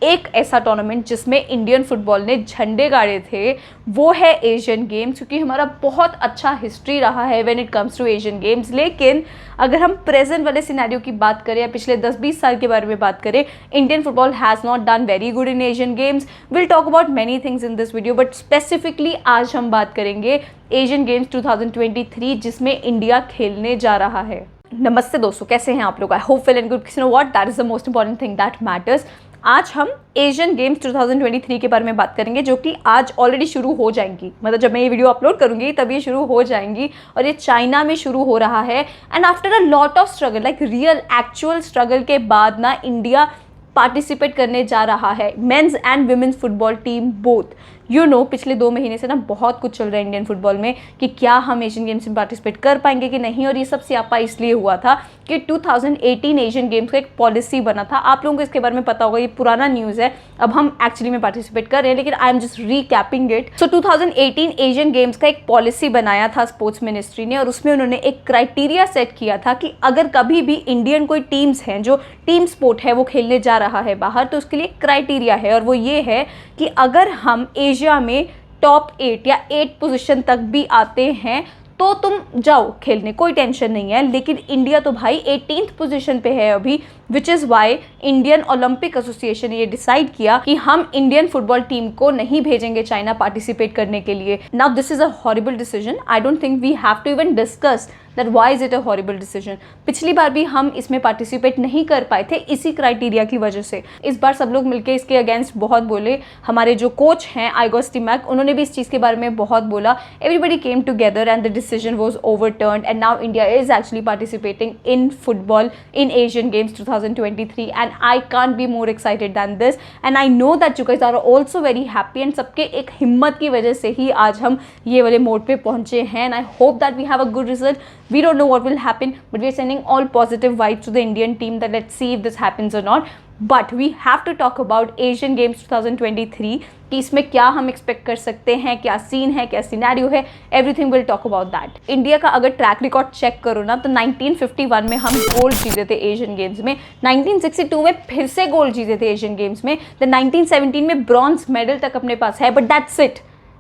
एक ऐसा टूर्नामेंट जिसमें इंडियन फुटबॉल ने झंडे गाड़े थे, वो है एशियन गेम्स, क्योंकि हमारा बहुत अच्छा हिस्ट्री रहा है when it comes to Asian games. लेकिन अगर हम प्रेजेंट वाले सिनेरियो की बात करें या पिछले 10-20 साल के बारे में बात करें, Indian football has not done very good in Asian games. Will talk about many things in this video, but specifically आज हम बात करेंगे एशियन गेम्स 2023 जिसमें इंडिया खेलने जा रहा है। नमस्ते दोस्तों, कैसे हैं आप लोग? I hope well and good. You know what, that is the most important thing that matters. आज हम एशियन गेम्स 2023 के बारे में बात करेंगे, जो कि आज ऑलरेडी शुरू हो जाएंगी। मतलब जब मैं ये वीडियो अपलोड करूंगी तब ये शुरू हो जाएंगी, और ये चाइना में शुरू हो रहा है। And after a lot of struggle, like real actual struggle के बाद ना, इंडिया पार्टिसिपेट करने जा रहा है। Men's and women's football team both. You know, पिछले 2 महीने से ना बहुत कुछ चल रहा है इंडियन फुटबॉल में कि क्या हम एशियन गेम्स में पार्टिसिपेट कर पाएंगे कि नहीं। और ये सब स्यापा इसलिए हुआ था कि 2018 एशियन गेम्स का एक पॉलिसी बना था। आप लोगों को इसके बारे में पता होगा, ये पुराना न्यूज़ है। अब हम एक्चुअली में पार्टिसिपेट कर रहे हैं, लेकिन I am just recapping it. So 2018 Asian games का एक पॉलिसी बनाया था स्पोर्ट्स मिनिस्ट्री ने, और उसमें उन्होंने एक क्राइटेरिया सेट किया था कि अगर कभी भी इंडियन कोई टीम्स हैं जो टीम स्पोर्ट है वो खेलने जा रहा है बाहर, तो उसके लिए क्राइटेरिया है, और वो ये है कि अगर हम एशिया में टॉप 8 या 8 पोजीशन तक भी आते हैं तो तुम जाओ खेलने, कोई टेंशन नहीं है। लेकिन इंडिया तो भाई 18th पोजीशन पे है अभी, which is why Indian Olympic association ने ये डिसाइड किया कि हम इंडियन फुटबॉल टीम को नहीं भेजेंगे चाइना पार्टिसिपेट करने के लिए। Now this is a horrible decision. I don't think we have to even discuss that why is it a horrible decision. पिछली बार भी हम इसमें पार्टिसिपेट नहीं कर पाए थे इसी क्राइटेरिया की वजह से। इस बार सब लोग मिलकर इसके अगेंस्ट बहुत बोले। हमारे जो कोच हैं आइगो स्टीमैक, उन्होंने भी इस चीज़ के बारे में बहुत बोला। Everybody came together and the decision was ओवरटर्न्ड, and now India is actually participating in football in Asian games 2023, and I can't be more excited than this, and I know that you guys are also very happy, and सबके एक हिम्मत की वजह से ही आज हम ये वाले मोड पे पहुंचे हैं। and I hope that we have a good result. We don't know what will happen, but we are sending all positive vibes to the Indian team that let's see if this happens or not. But we have to talk about Asian Games 2023 कि इसमें क्या हम expect कर सकते हैं, क्या scene है, क्या सिनेरियो है। Everything will talk about that. India का अगर ट्रैक रिकॉर्ड चेक करो ना, तो 1951 में हम गोल्ड जीते थे एशियन गेम्स में, 1962 में फिर से गोल्ड जीते थे एशियन गेम्स में, द 1917 में ब्रॉन्ज मेडल तक अपने पास है, but that's it.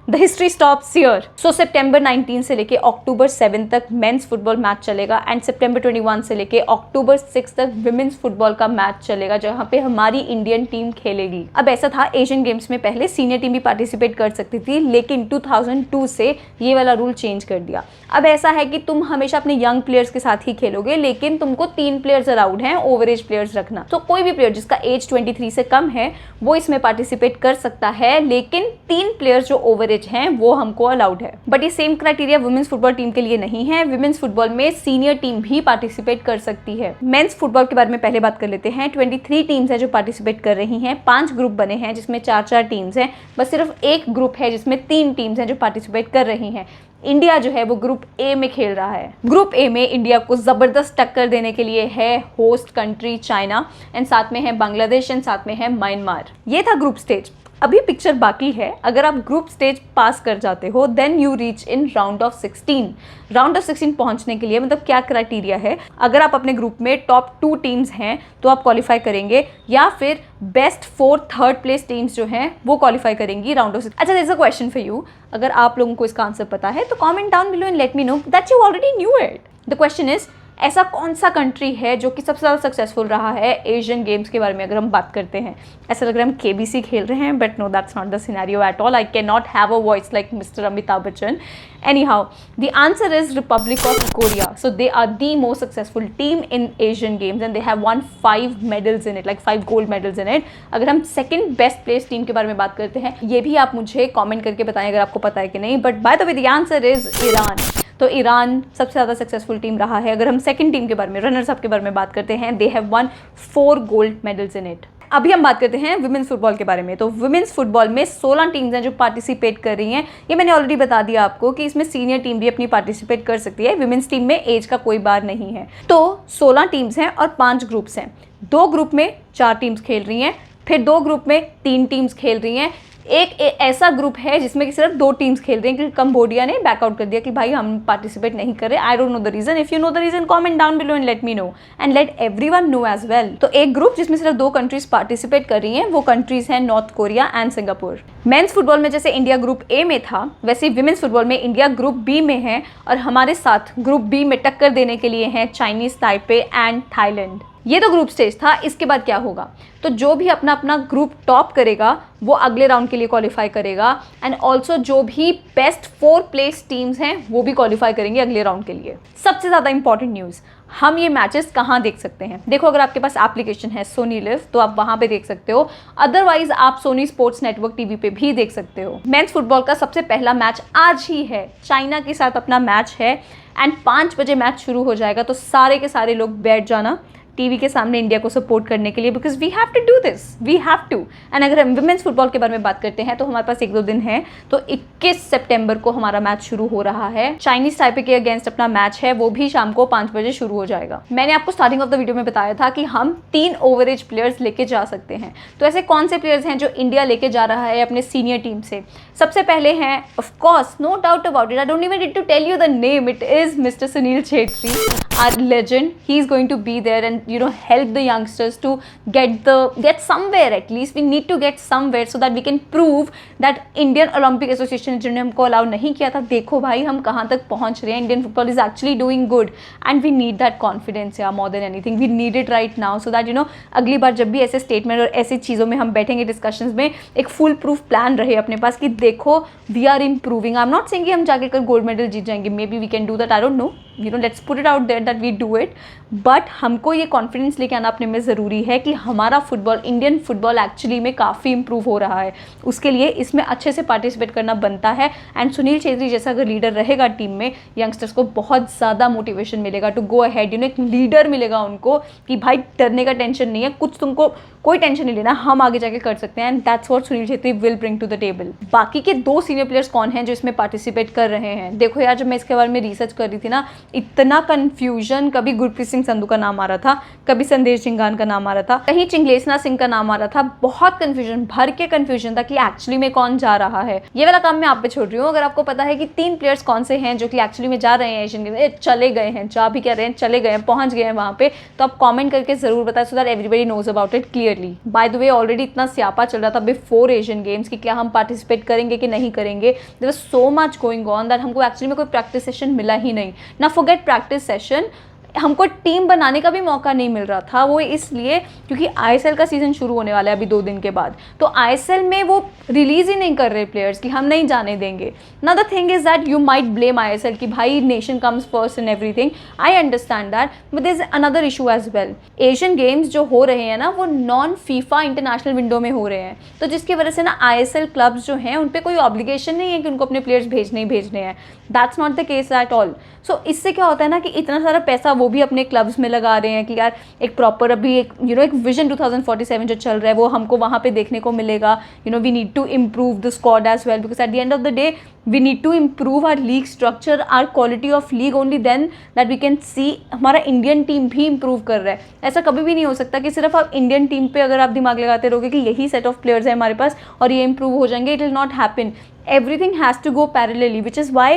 The history stops here. So सितंबर 19 से लेके अक्टूबर 7 तक मेंस फुटबॉल मैच चलेगा, एंड सितंबर 21 से लेके अक्टूबर 6 तक विमेंस फुटबॉल का मैच चलेगा, जहाँ पे हमारी इंडियन टीम खेलेगी। अब ऐसा था, एशियन गेम्स में पहले सीनियर टीम भी पार्टिसिपेट कर सकती थी, लेकिन 2002 से ये वाला रूल चेंज कर दिया। अब ऐसा है कि तुम हमेशा अपने यंग प्लेयर्स के साथ ही खेलोगे, लेकिन तुमको 3 प्लेयर्स अलाउड हैं, ओवर एज प्लेयर्स रखना। तो कोई भी प्लेयर जिसका एज 23 से कम है वो इसमें पार्टिसिपेट कर सकता है, लेकिन 3 प्लेयर्स जो ओवर हैं वो हमको अलाउड है। बट ये same criteria women's football team के लिए नहीं है। वुमेन्स फुटबॉल में सीनियर टीम भी पार्टिसिपेट कर सकती है। मेंस फुटबॉल के बारे में पहले बात कर लेते हैं। 23 टीम्स हैं जो पार्टिसिपेट कर रही हैं। 5 ग्रुप बने हैं जिसमें 4-4 टीम्स हैं। बस सिर्फ एक ग्रुप है जिसमें 3 टीम्स हैं जो पार्टिसिपेट कर रही हैं। इंडिया जो है वो ग्रुप ए में खेल रहा है। ग्रुप ए में इंडिया को ज़बरदस्त टक्कर देने के लिए है होस्ट कंट्री चाइना, एंड साथ में है बांग्लादेश, एंड साथ में है म्यांमार। ये था ग्रुप स्टेज। अभी पिक्चर बाकी है। अगर आप ग्रुप स्टेज पास कर जाते हो, then you reach in round of 16। Round of 16 पहुंचने के लिए मतलब क्या क्राइटेरिया है? अगर आप अपने ग्रुप में टॉप 2 टीम्स हैं तो आप क्वालिफाई करेंगे, या फिर बेस्ट 4 थर्ड प्लेस टीम्स जो हैं वो क्वालिफाई करेंगी राउंड ऑफ 16। अच्छा, there is a question for you. अगर आप लोगों को इसका आंसर पता है तो comment down below and let me know that you already knew it. The question is, ऐसा कौन सा कंट्री है जो कि सबसे ज़्यादा सक्सेसफुल रहा है एशियन गेम्स के बारे में अगर हम बात करते हैं? ऐसा लग रहा है हम केबीसी खेल रहे हैं, but no, that's not the scenario at all. I can not have a voice like mister Amitabh Bachchan. Anyhow, the answer is Republic of Korea. So they are the most successful team in Asian games, and they have won 5 medals in it, like 5 gold medals in it. अगर हम second best place team के बारे में बात करते हैं, ये भी आप मुझे कॉमेंट करके बताएं अगर आपको पता है कि नहीं। But by the way, the answer is Iran. तो ईरान सबसे ज़्यादा सक्सेसफुल टीम रहा है। अगर हम सेकंड टीम के बारे में, रनर्स अप के बारे में बात करते हैं, दे have won 4 gold medals in it. अभी हम बात करते हैं वुमेन्स फुटबॉल के बारे में। तो वुमेन्स फुटबॉल में 16 टीम्स हैं जो पार्टिसिपेट कर रही हैं। ये मैंने ऑलरेडी बता दिया आपको कि इसमें सीनियर टीम भी अपनी पार्टिसिपेट कर सकती है। वुमेन्स टीम में एज का कोई बार नहीं है। तो 16 टीम्स हैं और 5 ग्रुप्स हैं। 2 ग्रुप में 4 टीम्स खेल रही हैं, फिर 2 ग्रुप में 3 टीम्स खेल रही हैं, एक ऐसा ग्रुप है जिसमें कि सिर्फ 2 टीम्स खेल रही हैं, क्योंकि कंबोडिया ने बैकआउट कर दिया कि भाई हम पार्टिसिपेट नहीं कर रहे। I don't know the reason, if you know the reason comment down below and let me know and let everyone know as well. तो एक ग्रुप जिसमें सिर्फ 2 कंट्रीज पार्टिसिपेट कर रही हैं, वो कंट्रीज हैं north Korea and Singapore. Mains football में जैसे इंडिया ग्रुप ए में था, वैसे विमेंस फुटबॉल में इंडिया ग्रुप बी में है, और हमारे साथ ग्रुप बी में टक्कर देने के लिए हैं चाइनीज ताइपे एंड थाईलैंड। ये तो ग्रुप स्टेज था। इसके बाद क्या होगा, तो जो भी अपना अपना ग्रुप टॉप करेगा वो अगले राउंड के लिए क्वालिफाई करेगा, एंड ऑल्सो जो भी बेस्ट 4 प्लेस टीम्स हैं वो भी क्वालिफाई करेंगे अगले राउंड के लिए। सबसे ज़्यादा इंपॉर्टेंट न्यूज़, हम ये मैचेस कहाँ देख सकते हैं? देखो, अगर आपके पास एप्लीकेशन है सोनी लिव तो आप वहाँ पे देख सकते हो, अदरवाइज आप सोनी स्पोर्ट्स नेटवर्क टीवी पे भी देख सकते हो। मेंस फुटबॉल का सबसे पहला मैच आज ही है, चाइना के साथ अपना मैच है, एंड 5 बजे मैच शुरू हो जाएगा। तो सारे के सारे लोग बैठ जाना टीवी के सामने इंडिया को सपोर्ट करने के लिए, because we have to do this, we have to. And अगर हम विमेंस फुटबॉल के बारे में बात करते हैं तो हमारे पास 1-2 दिन है, तो 21 सितंबर को हमारा मैच शुरू हो रहा है। चाइनीज ताइपे के अगेंस्ट अपना मैच है, वो भी शाम को 5 बजे शुरू हो जाएगा। मैंने आपको स्टार्टिंग ऑफ द वीडियो में बताया था कि हम 3 ओवरेज प्लेयर्स लेके जा सकते हैं। तो ऐसे कौन से प्लेयर्स हैं जो इंडिया लेके जा रहा है अपने सीनियर टीम से? सबसे पहले हैं, of course, no doubt about it, I don't even need to tell you the name, it is mister Sunil Chhetri, our legend. He is going to be there and help the youngsters to get somewhere. At least we need to get somewhere so that we can prove that Indian Olympic Association जिन्होंने हमको allow नहीं किया था, देखो भाई हम कहाँ तक पहुँच रहे हैं, Indian football is actually doing good and we need that confidence, yeah, more than anything we need it right now, so that अगली बार जब भी ऐसे स्टेटमेंट और ऐसी चीज़ों में हम बैठेंगे डिस्कशंस में, एक फुल प्रूफ प्लान रहे अपने पास कि देखो we are improving. I am not saying कि हम जाके कल गोल्ड मेडल जीत जाएंगे, maybe we can do that, I don't know, let's put it out there that we do it, but हमको ये कॉन्फिडेंस लेके आना अपने में ज़रूरी है कि हमारा फुटबॉल, इंडियन फुटबॉल एक्चुअली में काफ़ी इंप्रूव हो रहा है। उसके लिए इसमें अच्छे से पार्टिसिपेट करना बनता है, एंड सुनील छेत्री जैसा अगर लीडर रहेगा टीम में, यंगस्टर्स को बहुत ज़्यादा मोटिवेशन मिलेगा टू गो अहेड। एक लीडर मिलेगा उनको कि भाई डरने का टेंशन नहीं है, कुछ तुमको कोई टेंशन नहीं लेना, हम आगे जाके कर सकते हैं, and that's what Sunil Chhetri will bring to the table. बाकी के 2 सीनियर प्लेयर्स कौन हैं जो इसमें पार्टिसिपेट कर रहे हैं? देखो यार, जब मैं इसके बारे में रिसर्च कर रही थी ना, इतना कन्फ्यूजन, कभी गुरप्रीत सिंह संधू का नाम आ रहा था, कभी संदेश झिंगान का नाम आ रहा था, कहीं चिंगलेसना सिंह का नाम आ रहा था, बहुत कन्फ्यूजन, भर के कन्फ्यूजन था कि एक्चुअली में कौन जा रहा है। ये वाला काम मैं आप पे छोड़ रही हूँ। अगर आपको पता है कि 3 प्लेयर्स कौन से हैं जो कि एक्चुअली में जा रहे हैं एशियन गेम, चले गए हैं, जा भी कह रहे हैं, चले गए हैं, पहुंच गए हैं वहाँ पे, तो आप कॉमेंट करके जरूर बताएं, so that everybody knows about it clearly. By the way, already इतना स्यापा चल रहा था बिफोर एशियन गेम्स कि क्या हम पार्टिसिपेट करेंगे कि नहीं करेंगे। There was so much going on that हमको एक्चुअली में कोई प्रैक्टिस सेशन मिला ही नहीं, ना फॉरगेट प्रैक्टिस सेशन, हमको टीम बनाने का भी मौका नहीं मिल रहा था। वो इसलिए क्योंकि आईएसएल का सीज़न शुरू होने वाला है अभी 2 दिन के बाद, तो आईएसएल में वो रिलीज़ ही नहीं कर रहे प्लेयर्स कि हम नहीं जाने देंगे। ना the thing is that you might blame ISL कि भाई nation comes first in everything, I understand that, but there is another issue as well. Asian games जो हो रहे हैं ना, वो नॉन फीफा इंटरनेशनल विंडो में हो रहे हैं, तो जिसकी वजह से ना आईएसएल क्लब्स जो हैं उन पर कोई ऑब्लिगेशन नहीं है कि उनको अपने प्लेयर्स भेजने ही भेजने हैं। That's not the case at all. So इससे क्या होता है ना कि इतना सारा पैसा वो भी अपने क्लब्स में लगा रहे हैं कि यार एक प्रॉपर अभी एक एक विजन 2047 जो चल रहा है वो हमको वहाँ पे देखने को मिलेगा। We need to improve the squad as well, because at the end of the day we need to improve our league structure, our quality of league, only then that we can see हमारा Indian team भी improve कर रहा है। ऐसा कभी भी नहीं हो सकता कि सिर्फ आप इंडियन टीम पे अगर आप दिमाग लगाते रहोगे कि यही सेट ऑफ प्लेयर्स है हमारे पास और ये इम्प्रूव हो जाएंगे, it will not happen. Everything has to go parallelly, which is why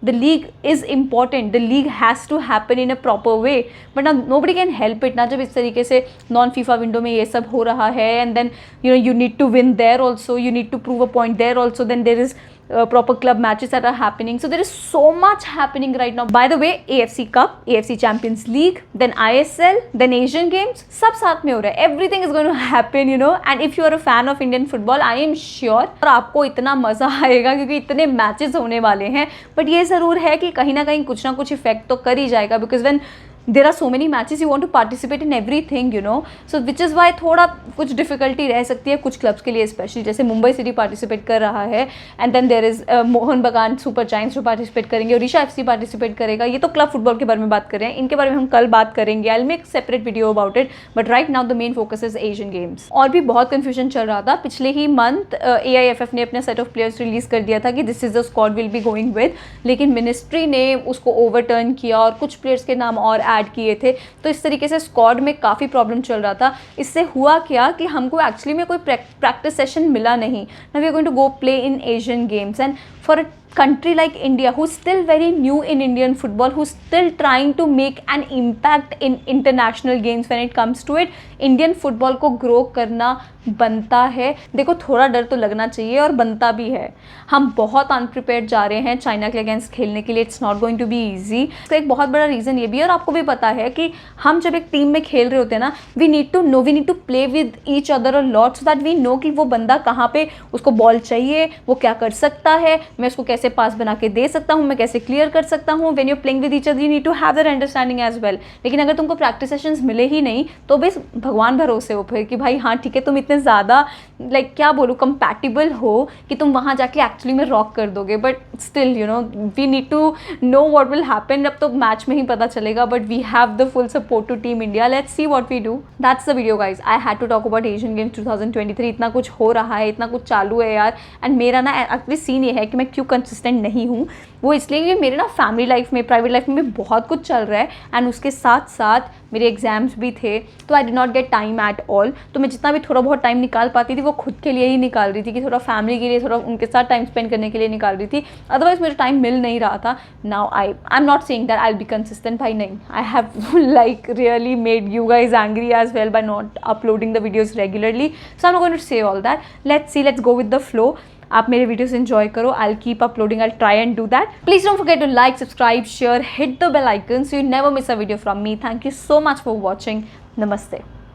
the league is important. The league has to happen in a proper way, but now nobody can help it ना, जब इस तरीके से non FIFA window में ये सब हो रहा है, and then you need to win there also, you need to prove a point there also, then there is proper club matches that are happening, so there is so much happening right now. By the way, AFC Cup, AFC Champions League, then ISL, then Asian Games, सब साथ में हो रहा है। Everything is going to happen, and if you are a fan of Indian football, I am sure और आपको इतना मज़ा आएगा क्योंकि इतने मैचेस होने वाले हैं। बट ये ज़रूर है कि कहीं ना कहीं कुछ ना कुछ इफेक्ट तो कर ही जाएगा, because when there are so many matches, you want to participate in everything, so which is why थोड़ा कुछ डिफिकल्टी रह सकती है कुछ क्लब्स के लिए, स्पेशली जैसे मुंबई सिटी पार्टिसिपेट कर रहा है, and then there is Mohun Bagan Super giants जो पार्टिसिपेट करेंगे, और ऋषा एफसी पार्टिसिपेट करेगा। ये तो क्लब फुटबॉल के बारे में बात कर रहे हैं, इनके बारे में हम कल बात करेंगे, I will make separate video about it, but right now the main focus is Asian games. और भी बहुत कन्फ्यूजन चल रहा था पिछले ही मंथ, AIFF ने अपने सेट ऑफ प्लेयर्स रिलीज कर दिया था कि this is the squad will be going with, लेकिन मिनिस्ट्री ने उसको ओवरटर्न किया और कुछ प्लेयर्स के नाम और ऐड किए थे, तो इस तरीके से स्क्वाड में काफ़ी प्रॉब्लम चल रहा था। इससे हुआ क्या कि हमको एक्चुअली में कोई प्रैक्टिस सेशन मिला नहीं। Now we are going to go play in Asian games and for a country like India who's still very new in Indian football, who's still trying to make an impact in international games when it comes to it, Indian football को grow करना बनता है। देखो थोड़ा डर तो लगना चाहिए और बनता भी है। हम बहुत अनप्रिपेयर्ड जा रहे हैं चाइना के अगेंस्ट खेलने के लिए, it's not going to be easy. तो एक बहुत बड़ा रीज़न ये भी है, और आपको भी पता है कि हम जब एक टीम में खेल रहे होते हैं ना, we need to play with each other a lot so that we know कि वो बंदा कहाँ पे उसको बॉल चाहिए, वो क्या कर सकता है, मैं उसको कैसे पास बना के दे सकता हूँ, मैं कैसे क्लियर कर सकता हूँ। When you playing with each other you need to have that understanding as well. लेकिन अगर तुमको प्रैक्टिस सेशंस मिले ही नहीं तो बस भगवान भरोसे हो फिर कि भाई हाँ ठीक है, तुम इतने ज़्यादा लाइक क्या बोलूँ कंपैटिबल हो कि तुम वहाँ जाके एक्चुअली में रॉक कर दोगे। But still you know we need to know what will happen. अब तो मैच में ही पता चलेगा, but we have the full support to team India. Let's see what we do. That's the video guys, I had to talk about Asian games 2023। इतना कुछ हो रहा है, इतना कुछ चालू है यार। एंड मेरा ना एक्चुअली सीन ये है कि मैं क्यों कंसिस्टेंट नहीं हूँ, वो इसलिए कि मेरे ना फैमिली लाइफ में, प्राइवेट लाइफ में भी बहुत कुछ चल रहा है एंड उसके साथ साथ मेरे एग्जाम्स भी थे, तो I did not get time at all. तो मैं जितना भी थोड़ा बहुत टाइम निकाल पाती थी वो खुद के लिए ही निकाल रही थी, कि थोड़ा फैमिली के लिए, थोड़ा उनके साथ टाइम स्पेंड करने के लिए निकाल रही थी। अदरवाइज मुझे टाइम मिल नहीं रहा था। Now I am not saying that I will be consistent, भाई नहीं, I have like really made you guys angry as well by not uploading the videos regularly. So I am not going to say all that. Let's see, let's go with the flow. आप मेरे videos enjoy करो, I keep uploading, I try and do that. Please don't forget to like, subscribe, share, hit the bell icon so you never miss a video from me. Thank you so much for watching. Namaste.